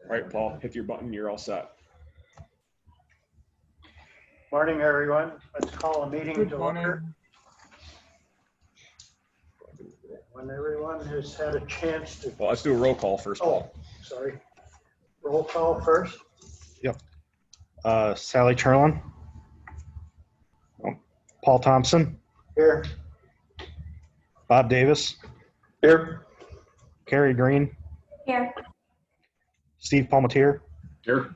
All right, Paul, hit your button. You're all set. Morning, everyone. Let's call a meeting Good to morning. order. When everyone has had a chance to, Well, let's do a roll call first, Paul. sorry. Roll call first. Sally Charlin. Paul Thompson. Here. Bob Davis. Here. Carrie Green. Here. Steve Palmatier. Here.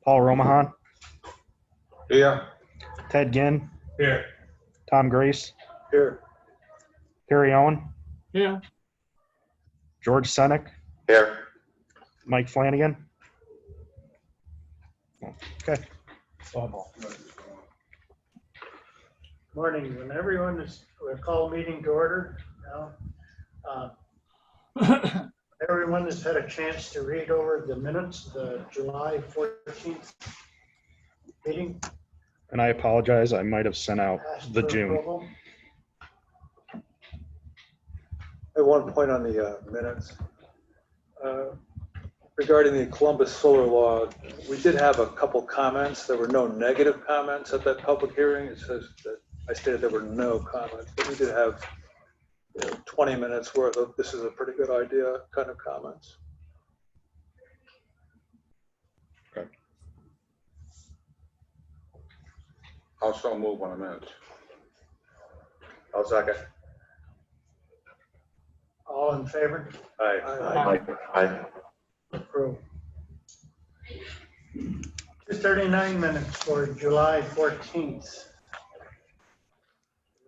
Paul Romahan. Here. Ted Ginn. Here. Tom Grace. Here. Perry Owen. Here. George Senick. Here. Mike Flanagan. Okay. Morning. When everyone is, we'll call a meeting to order now. Everyone has had a chance to read over the minutes, the July 14th meeting. And I apologize. I might have sent out Asked the for June. approval. At one point on the minutes, regarding the Columbus solar law, we did have a couple comments. There were no negative comments at that public hearing. It says that I stated there were no comments, but we did have 20 minutes worth of this is a pretty good idea kind of comments. I'll so move on a minute. I'll second. All in favor? Aye. Aye. Approved. 2:39 minutes for July 14th.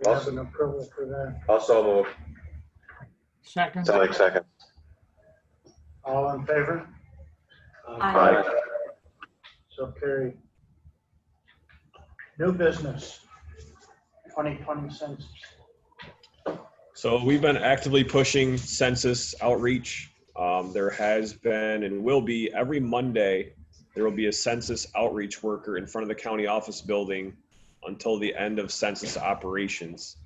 We have an approval for that. Also move. Second. Second. All in favor? Aye. So carried. New business, 2020 census. So we've been actively pushing census outreach. There has been and will be every Monday, there will be a census outreach worker in front of the county office building until the end of census operations.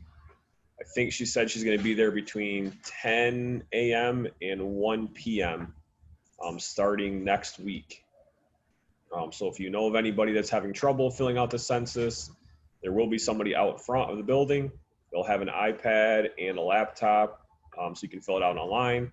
I think she said she's going to be there between 10 a.m. and 1 p.m. Starting next week. So if you know of anybody that's having trouble filling out the census, there will be somebody out front of the building. They'll have an iPad and a laptop, so you can fill it out online.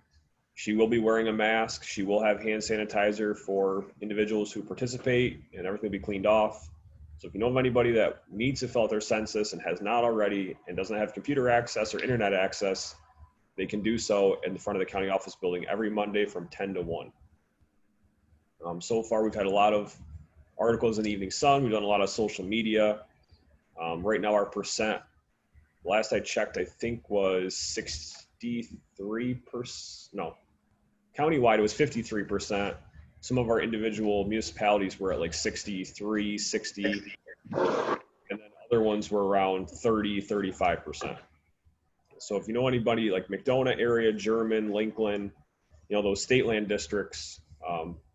She will be wearing a mask. She will have hand sanitizer for individuals who participate, and everything will be cleaned off. So if you know of anybody that needs to fill out their census and has not already and doesn't have computer access or internet access, they can do so in the front of the county office building every Monday from 10 to 1. So far, we've had a lot of articles in the Evening Sun. We've done a lot of social media. Right now, our percent, last I checked, I think was 63%. No, countywide, it was 53%. Some of our individual municipalities were at like 63, 60, and then other ones were around 30, 35%. So if you know anybody like McDonough area, German, Lincoln, those state land districts,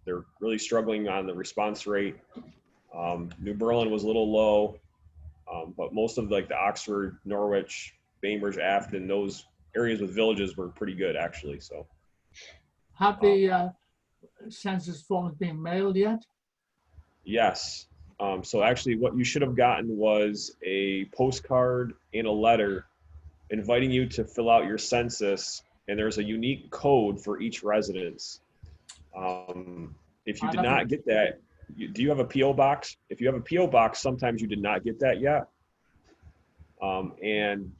they're really struggling on the response rate. New Berlin was a little low, but most of like the Oxford, Norwich, Bainbridge, Afton, those areas with villages were pretty good actually. So Have the census forms been mailed yet? yes. So actually what you should have gotten was a postcard and a letter inviting you to fill out your census, and there's a unique code for each residence. If you did not get that, do you have a P.O. box? If you have a P.O. box, sometimes you did not get that yet. And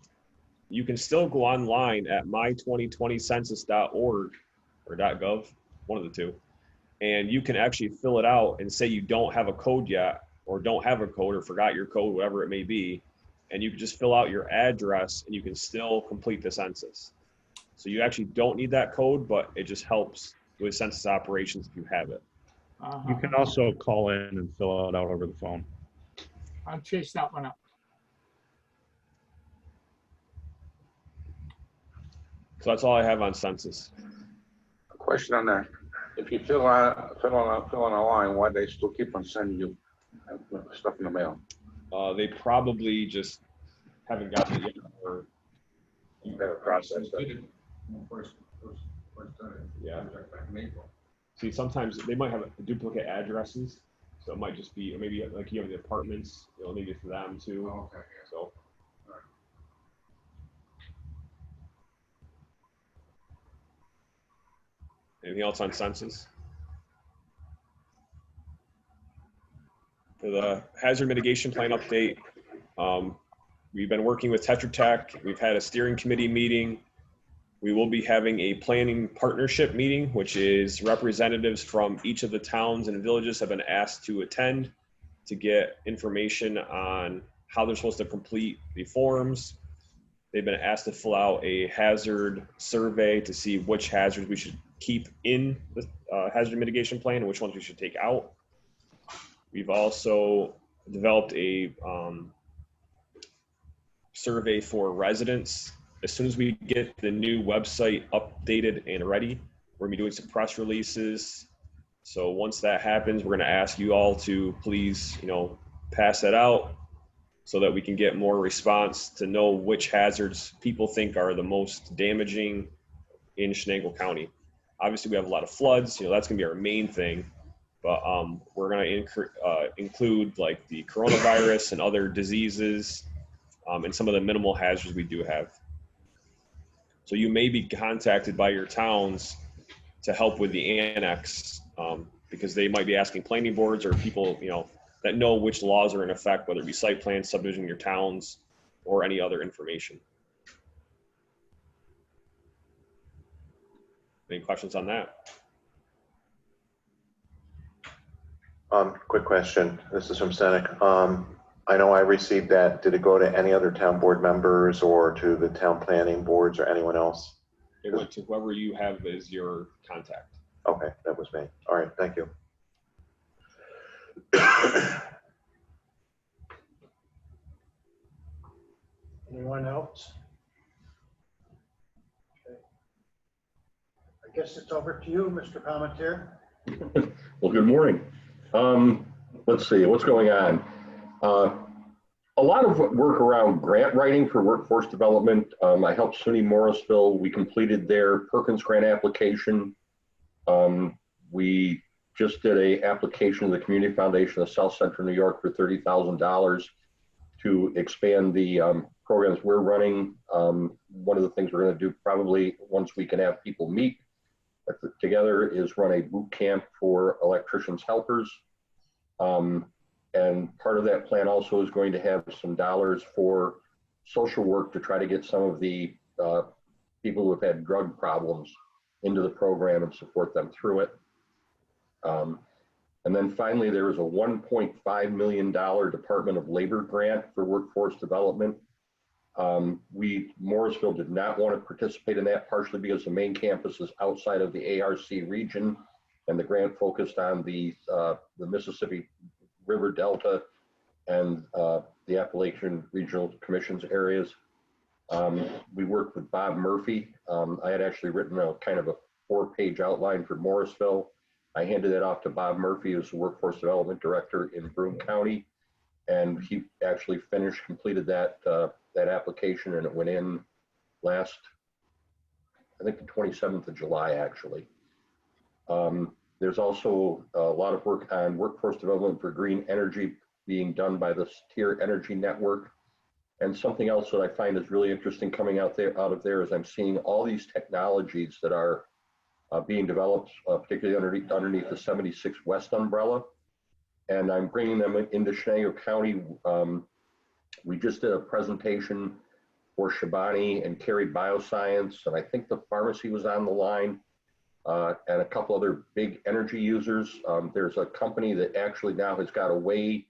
you can still go online at my2020census.org or .gov, one of the two, and you can actually fill it out and say you don't have a code yet, or don't have a code, or forgot your code, whatever it may be, and you can just fill out your address and you can still complete the census. So you actually don't need that code, but it just helps with census operations if you have it. You can also call in and fill it out over the phone. I'll chase that one up. So that's all I have on census. A question on that. If you fill on a line, why they still keep on sending you stuff in the mail? They probably just haven't gotten it yet, or You better process that. yeah. See, sometimes they might have duplicate addresses, so it might just be, or maybe like you have the apartments, maybe for them too. Oh, okay. So. Anything else on census? For the hazard mitigation plan update, we've been working with Tetra Tech. We've had a steering committee meeting. We will be having a planning partnership meeting, which is representatives from each of the towns and villages have been asked to attend to get information on how they're supposed to complete the forms. They've been asked to fill out a hazard survey to see which hazards we should keep in the hazard mitigation plan and which ones we should take out. We've also developed a survey for residents. As soon as we get the new website updated and ready, we're gonna be doing some press releases. So once that happens, we're gonna ask you all to please, pass that out so that we can get more response to know which hazards people think are the most damaging in Chenango County. Obviously, we have a lot of floods. That's gonna be our main thing. But we're gonna include like the coronavirus and other diseases and some of the minimal hazards we do have. So you may be contacted by your towns to help with the annex because they might be asking planning boards or people, that know which laws are in effect, whether it be site plan, subdivision in your towns, or any other information. Any questions on that? Quick question. This is from Senec. I know I received that. Did it go to any other town board members or to the town planning boards or anyone else? It went to whoever you have as your contact. Okay, that was me. All right, thank you. Anyone else? Okay. I guess it's over to you, Mr. Palmetier. Well, good morning. Let's see, what's going on? A lot of work around grant writing for workforce development. I helped SUNY Morrisville. We completed their Perkins grant application. We just did a application to the Community Foundation of South Central New York for $30,000 to expand the programs we're running. One of the things we're going to do probably once we can have people meet together is run a boot camp for electricians helpers. And part of that plan also is going to have some dollars for social work to try to get some of the people who have had drug problems into the program and support them through it. And then finally, there was a $1.5 million Department of Labor grant for workforce development. Morrisville did not want to participate in that, partially because the main campus is outside of the ARC region, and the grant focused on the Mississippi River Delta and the Appalachian Regional Commission's areas. We worked with Bob Murphy. I had actually written a kind of a 4-page outline for Morrisville. I handed that off to Bob Murphy, who's the Workforce Development Director in Broome County, and he actually completed that application, and it went in last, I think, the 27th of July, actually. There's also a lot of work on workforce development for green energy being done by the Tier Energy Network. And something else that I find is really interesting coming out of there is I'm seeing all these technologies that are being developed, particularly underneath the 76 West umbrella. And I'm bringing them into Chenango County. We just did a presentation for Shabani and Carey Bioscience, and I think the pharmacy was on the line. And a couple other big energy users. There's a company that actually now has got a way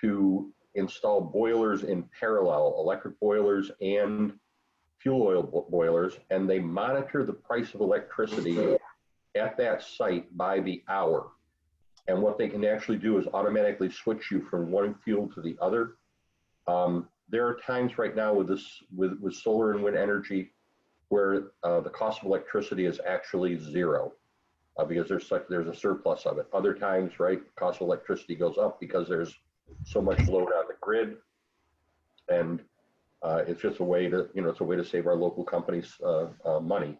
to install boilers in parallel, electric boilers and fuel oil boilers, and they monitor the price of electricity at that site by the hour. And what they can actually do is automatically switch you from one fuel to the other. There are times right now with solar and wind energy where the cost of electricity is actually zero because there's a surplus of it. Other times, right, cost of electricity goes up because there's so much load on the grid, and it's just a way to, it's a way to save our local companies money.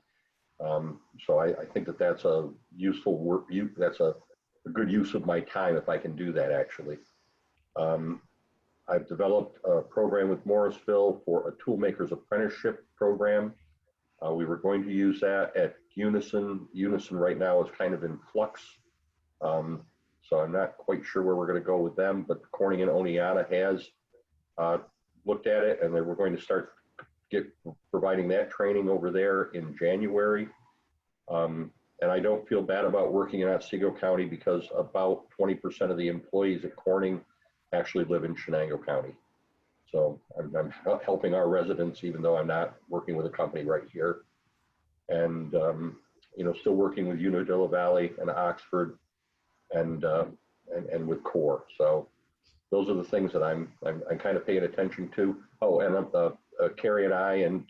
So I think that that's a useful work. That's a good use of my time if I can do that, actually. I've developed a program with Morrisville for a toolmaker's apprenticeship program. We were going to use that at Unison. Unison right now is kind of in flux. So I'm not quite sure where we're going to go with them, but Corning and Oneonta has looked at it, and they were going to start providing that training over there in January. And I don't feel bad about working in Otsego County because about 20% of the employees at Corning actually live in Chenango County. So I'm helping our residents, even though I'm not working with a company right here. And, still working with Unadilla Valley and Oxford and with CORE. So those are the things that I'm kind of paying attention to. Oh, and Carrie and I and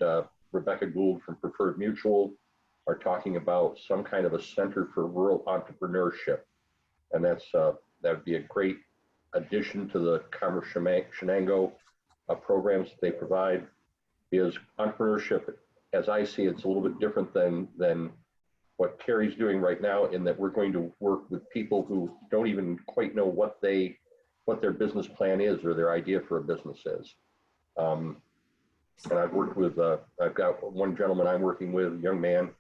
Rebecca Gould from Preferred Mutual are talking about some kind of a center for rural entrepreneurship. And that would be a great addition to the Commerce Chenango programs that they provide, because entrepreneurship, as I see it, it's a little bit different than what Carrie's doing right now, in that we're going to work with people who don't even quite know what their business plan is or their idea for a business is. And I've worked with, I've got one gentleman I'm working with, a young man,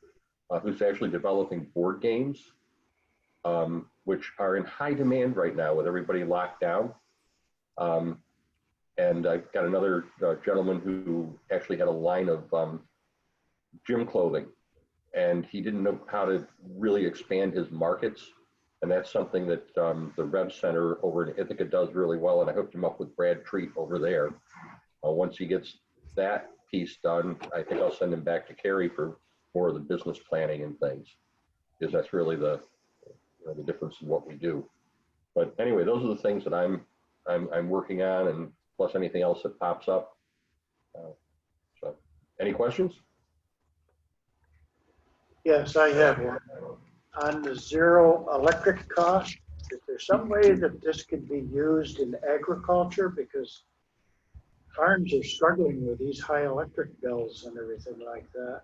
who's actually developing board games, which are in high demand right now with everybody locked down. And I've got another gentleman who actually had a line of gym clothing, and he didn't know how to really expand his markets. And that's something that the Rev Center over in Ithaca does really well. And I hooked him up with Brad Treat over there. Once he gets that piece done, I think I'll send him back to Carrie for more of the business planning and things, because that's really the difference in what we do. But anyway, those are the things that I'm working on, and plus anything else that pops up. So, any questions? Yes, I have one. On the zero electric cost, is there some way that this could be used in agriculture? Because farms are struggling with these high electric bills and everything like that.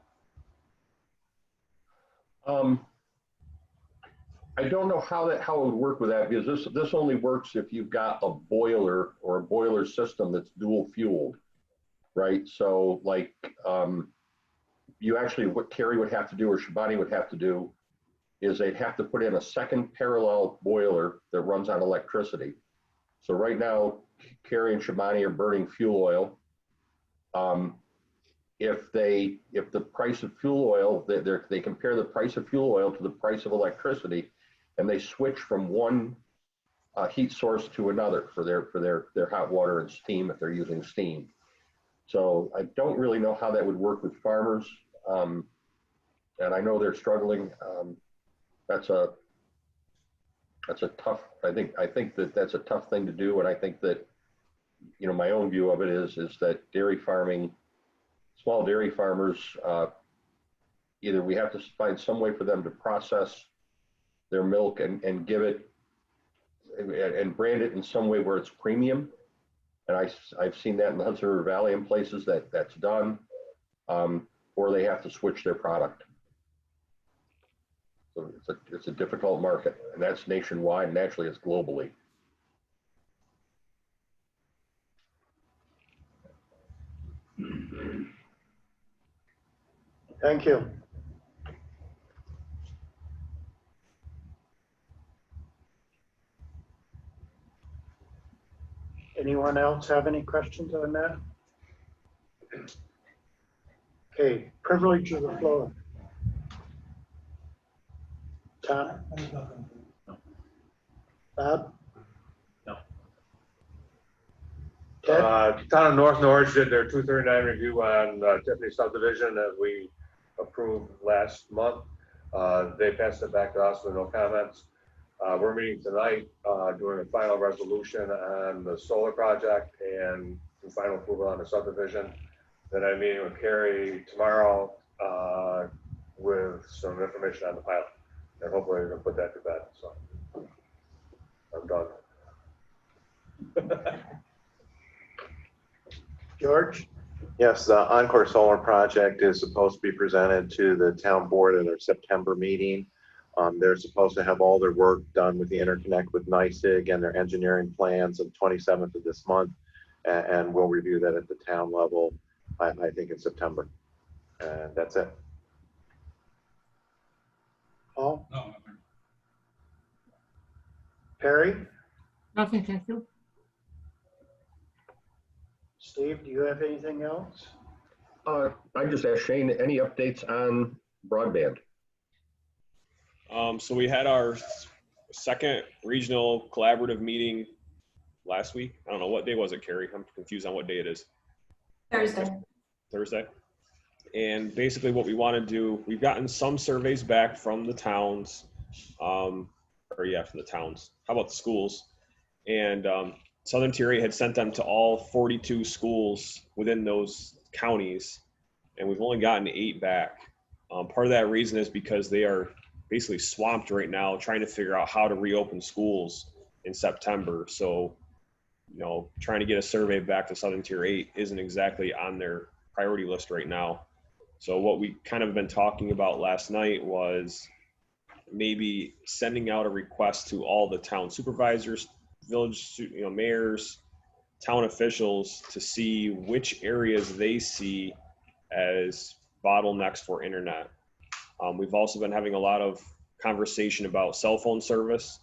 I don't know how it would work with that, because this only works if you've got a boiler or a boiler system that's dual fueled, right? So like you actually, what Carrie would have to do or Shabani would have to do is they'd have to put in a second parallel boiler that runs on electricity. So right now, Carrie and Shabani are burning fuel oil. If the price of fuel oil, they compare the price of fuel oil to the price of electricity, and they switch from one heat source to another for their hot water and steam if they're using steam. So I don't really know how that would work with farmers, and I know they're struggling. That's a tough. I think that's a tough thing to do, and I think that my own view of it is that dairy farming. Small dairy farmers, either we have to find some way for them to process their milk and give it and brand it in some way where it's premium. And I've seen that in the Hudson River Valley in places that's done, or they have to switch their product. So it's a difficult market, and that's nationwide, and actually it's globally. Thank you. Anyone else have any questions on that? Okay, privilege of the floor. Tom? Bob? No. Ted? Town of North Norwich did their 239 review on Tiffany subdivision that we approved last month. They passed it back to us with no comments. We're meeting tonight doing a final resolution on the solar project and final approval on the subdivision. Then I'm meeting with Carrie tomorrow with some information on the pilot, and hopefully we're gonna put that to bed. So I'm done. George? Yes, the Encore Solar Project is supposed to be presented to the town board at their September meeting. They're supposed to have all their work done with the interconnect with NYSEG and their engineering plans on the 27th of this month. And we'll review that at the town level, I think in September. And that's it. Paul? No. Perry? Nothing, thank you. Steve, do you have anything else? I just asked Shane, any updates on broadband? So we had our second regional collaborative meeting last week. I don't know, what day was it, Carrie? I'm confused on what day it is. Thursday. And basically what we want to do, we've gotten some surveys back from the towns, from the towns. How about the schools? And Southern Tier 8 had sent them to all 42 schools within those counties, and we've only gotten 8 back. Part of that reason is because they are basically swamped right now trying to figure out how to reopen schools in September. So, trying to get a survey back to Southern Tier 8 isn't exactly on their priority list right now. So what we kind of been talking about last night was maybe sending out a request to all the town supervisors, village, mayors, town officials to see which areas they see as bottlenecks for internet. We've also been having a lot of conversation about cell phone service,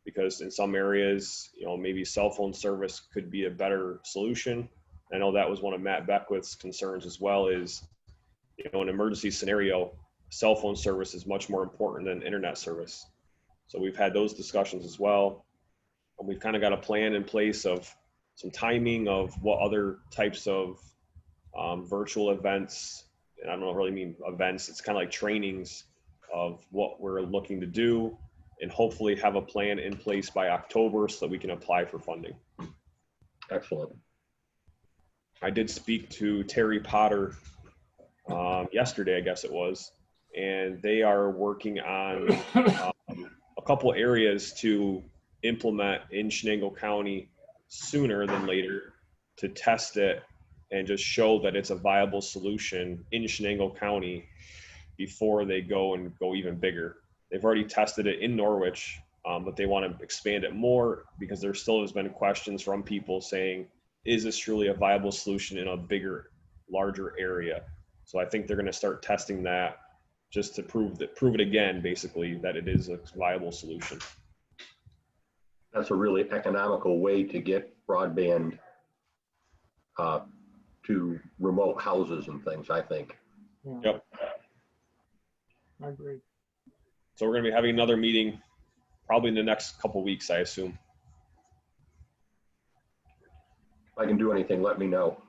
because in some areas, maybe cell phone service could be a better solution. I know that was one of Matt Beckwith's concerns as well, is, an emergency scenario, cell phone service is much more important than internet service. So we've had those discussions as well. And we've kind of got a plan in place of some timing of what other types of virtual events, and I don't really mean events, it's kind of like trainings of what we're looking to do, and hopefully have a plan in place by October so that we can apply for funding. Excellent. I did speak to Terry Potter yesterday, I guess it was, and they are working on a couple areas to implement in Chenango County sooner than later, to test it and just show that it's a viable solution in Chenango County before they go even bigger. They've already tested it in Norwich, but they want to expand it more, because there still has been questions from people saying, is this truly a viable solution in a bigger, larger area? So I think they're going to start testing that just to prove it again, basically, that it is a viable solution. That's a really economical way to get broadband to remote houses and things, I think. Yeah, Yep. I agree. So we're going to be having another meeting probably in the next couple weeks, I assume. If I can do anything, let me know.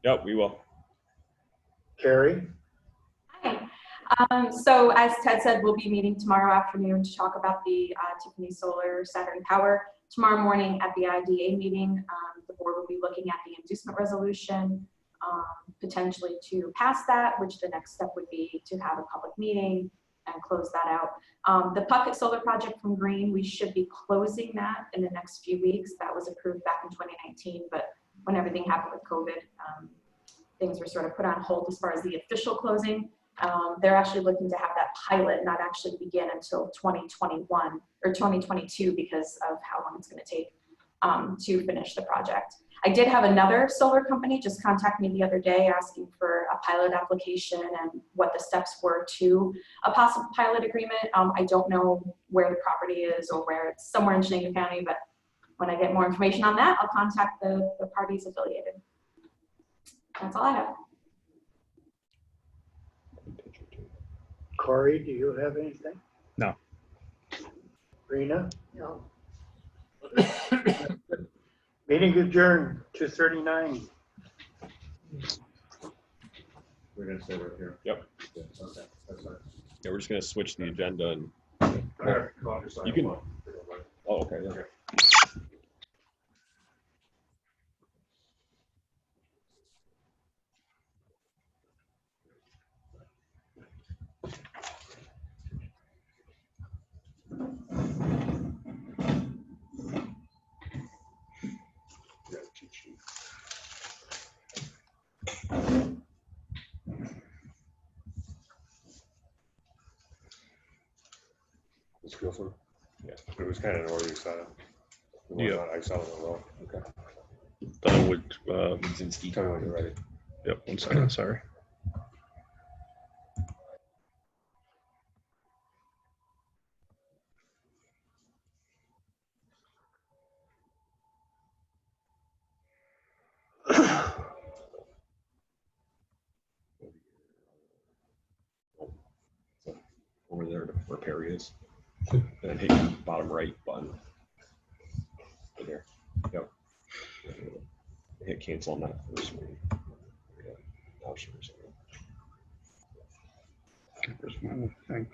Yep, we will. Carrie? Hi. So as Ted said, we'll be meeting tomorrow afternoon to talk about the Tiffany Solar Saturn Power. Tomorrow morning at the IDA meeting, the board will be looking at the inducement resolution, potentially to pass that, which the next step would be to have a public meeting and close that out. The Puckett Solar Project from Green, we should be closing that in the next few weeks. That was approved back in 2019, but when everything happened with COVID, things were sort of put on hold as far as the official closing. They're actually looking to have that pilot not actually begin until 2021 or 2022 because of how long it's going to take to finish the project. I did have another solar company just contact me the other day asking for a pilot application and what the steps were to a possible pilot agreement. I don't know where the property is or where it's, somewhere in Chenango County, but when I get more information on that, I'll contact the parties affiliated. That's all I have. Corey, do you have anything? No. Rena? No. Meeting adjourned, 2:39. We're gonna stay right here. Yep. Yeah, okay, that's fine. Yeah, we're just going to switch the agenda and I have to call your sign. You can- oh, okay. Yeah. Yeah, cheat sheet. West Guilford? Yeah, it was kind of northeast side. Yeah. I saw it on the road. Okay. That would, Tell me when you're ready. yep, 1 second, sorry. Over there to repair is. And then hit your bottom right button. Right there. Yep. Hit cancel on that first one. Yeah. Options. Where's my thing?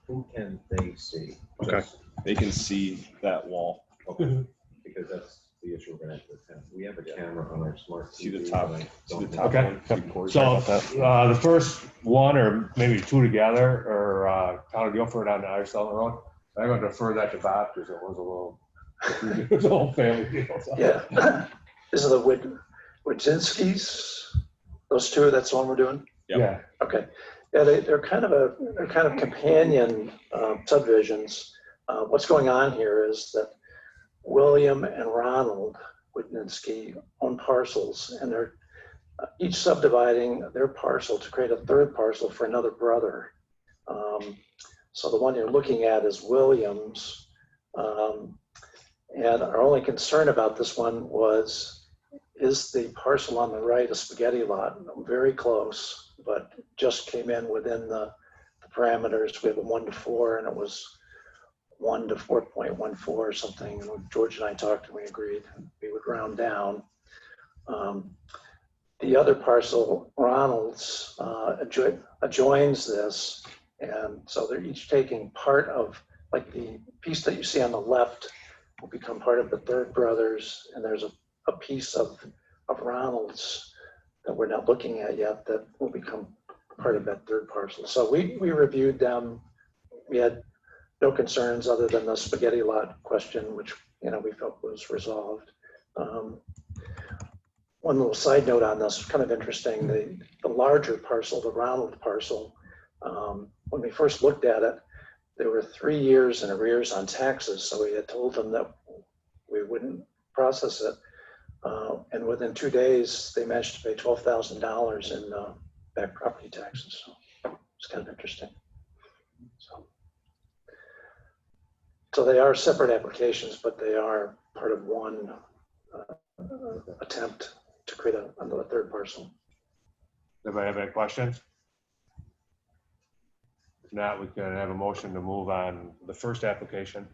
Who can they see? Okay. They can see that wall. Okay. Because that's the issue we're gonna have to attend. We have a camera on our smart See the TV, top. but I See don't the top Okay. one. Record. So the first one or maybe two together are Town of Guilford on the Irish Settlement Road. I'm going to defer that to Bob because it was a little, it was a whole family deal. So. Yeah. This is the Wojcinskis, those two, that's the one we're doing? Yep. Yeah. Okay. Yeah, they're kind of companion subdivisions. What's going on here is that William and Ronald Wojcinski own parcels, and they're each subdividing their parcel to create a third parcel for another brother. So the one you're looking at is Williams. And our only concern about this one was, is the parcel on the right a spaghetti lot? Very close, but just came in within the parameters. We have a 1-to-4, and it was 1 to 4.14 or something. And George and I talked, and we agreed we would round down. The other parcel, Ronald's, adjoins this, and so they're each taking part of, like the piece that you see on the left will become part of the third brothers, and there's a piece of Ronald's that we're not looking at yet that will become part of that third parcel. So we reviewed them. We had no concerns other than the spaghetti lot question, which we felt was resolved. One little side note on this, kind of interesting, the larger parcel, the Ronald parcel, when we first looked at it, there were 3 years in arrears on taxes, so we had told them that we wouldn't process it. And within 2 days, they managed to pay $12,000 in back property taxes. So it's kind of interesting. So they are separate applications, but they are part of one attempt to create another third parcel. Anybody have any questions? If not, we can have a motion to move on the first application.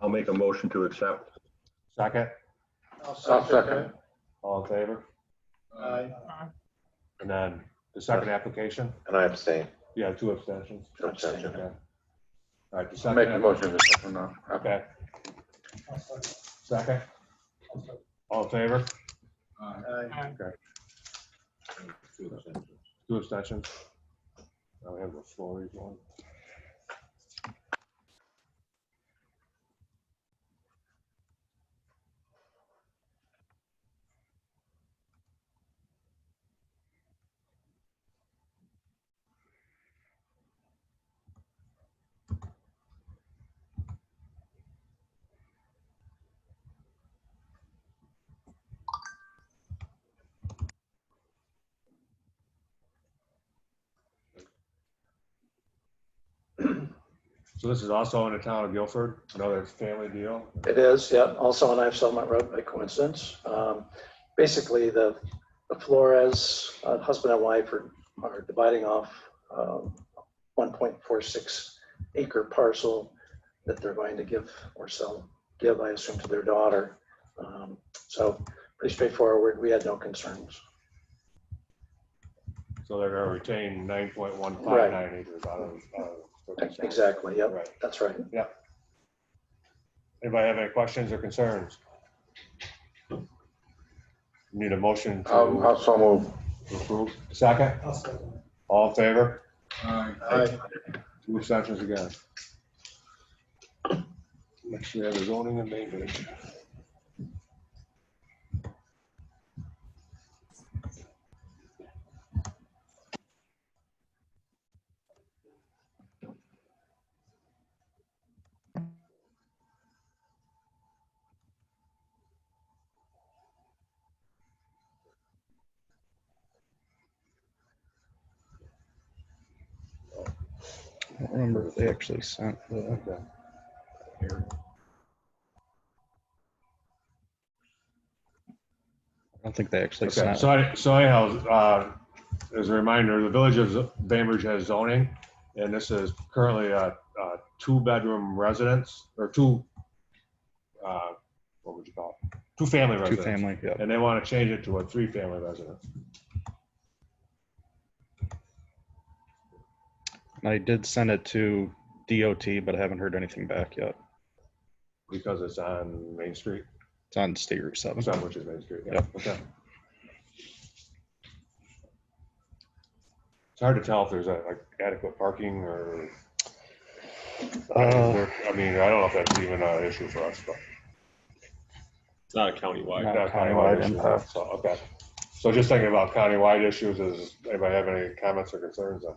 I'll make a motion to accept. Second, I'll second. all in favor? Aye. And then the second application, And I abstain. yeah, 2 abstentions. Abstention. Okay. All right, the I'll second. make the motion to second now. Okay. Second, all in favor? Aye. Okay. 2 abstentions. Now we have the Flores one. So this is also in the Town of Guilford, another family deal. It is, yeah. Also on Irish Settlement Road by coincidence. Basically, the Flores, husband and wife, are dividing off 1.46 acre parcel that they're going to give or give, I assume, to their daughter. So pretty straightforward. We had no concerns. So they're going to retain 9.159 Right. acres out of. Exactly. Yep. Right. That's right. Yep. Anybody have any questions or concerns? Need a motion to I'll so move. approve. Second? All in favor? Aye. 2 abstentions again. Next we have the zoning and maintenance. remember if they actually sent the. I don't think they actually Okay, sent. so anyhow, as a reminder, the village of Bainbridge has zoning, and this is currently a 2-bedroom residence, or what would you call it? 2-family residence. 2-family, yeah. And they want to change it to a 3-family residence. I did send it to DOT, but I haven't heard anything back yet. Because it's on Main Street. It's on State Route 7. It's on which is Main Street. Yeah. Yep. Okay. It's hard to tell if there's like adequate parking or. I mean, I don't know if that's even an issue for us, but. It's not a countywide. Not Not a countywide issue. impact. So, okay. So just thinking about countywide issues, does anybody have any comments or concerns on?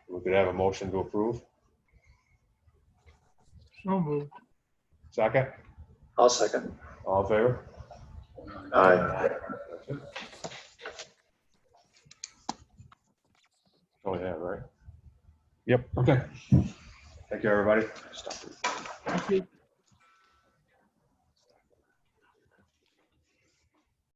We could have a motion to approve. So moved. Second, I'll second. all in favor? Aye. That's it. Oh, yeah, right? Yep. Okay. Thank you, everybody. Thank you.